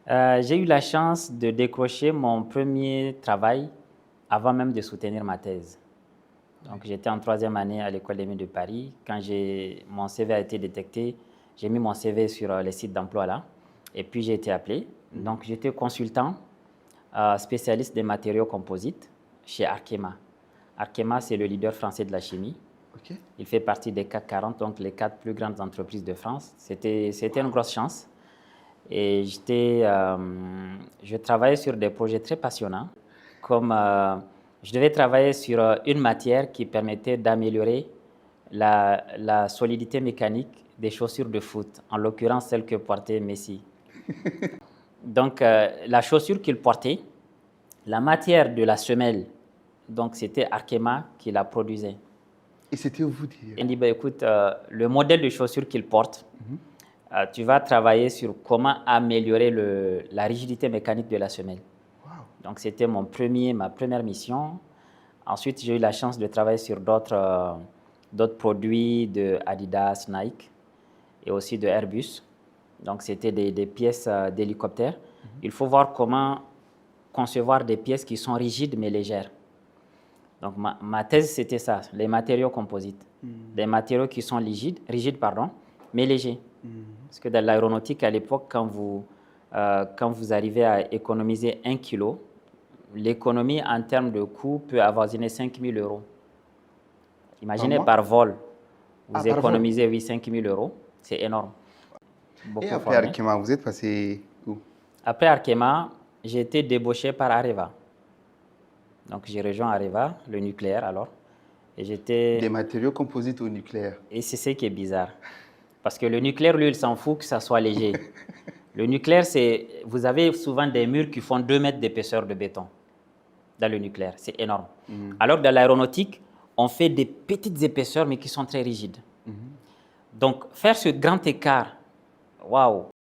J'ai eu la chance de décrocher mon premier travail avant même de soutenir ma thèse. Donc, j'étais en troisième année à l'École des mines de Paris. Quand mon CV a été détecté, j'ai mis mon CV sur les sites d'emploi là. Et puis, j'ai été appelé. Donc, j'étais consultant, spécialiste des matériaux composites chez Arkema. Arkema, c'est le leader français de la chimie. Ok. Il fait partie des CAC 40, donc les 4 plus grandes entreprises de France. C'était une grosse chance. Et je travaillais sur des projets très passionnants, comme je devais travailler sur une matière qui permettait d'améliorer la solidité mécanique des chaussures de foot, en l'occurrence celle que portait Messi. Donc, la chaussure qu'il portait, la matière de la semelle, donc c'était Arkema qui la produisait. Et c'était où vous dire? Il dit, bah, écoute, le modèle de chaussure qu'il porte, tu vas travailler sur comment améliorer la rigidité mécanique de la semelle. Wow. Donc, c'était ma première mission. Ensuite, j'ai eu la chance de travailler sur d'autres produits de Adidas, Nike et aussi de Airbus. Donc, c'était des pièces d'hélicoptères. Il faut voir comment concevoir des pièces qui sont rigides mais légères. Donc, ma thèse, c'était ça, les matériaux composites. Des matériaux qui sont rigides, mais légers. Parce que dans l'aéronautique, à l'époque, quand vous arrivez à économiser 1 kilo, l'économie en termes de coût peut avoisiner 5 000 euros. Imaginez par vol, vous économisez 5 000 euros, c'est énorme. Et après Arkema, vous êtes passé où? Après Arkema, j'ai été débauché par Areva. Donc j'ai rejoint Areva, le nucléaire alors. Et j'étais... Des matériaux composites au nucléaire. Et c'est ce qui est bizarre. Parce que le nucléaire, lui, il s'en fout que ça soit léger. Le nucléaire, vous avez souvent des murs qui font 2 mètres d'épaisseur de béton dans le nucléaire. C'est énorme. Alors, dans l'aéronautique, on fait des petites épaisseurs, mais qui sont très rigides. Donc, faire ce grand écart, waouh!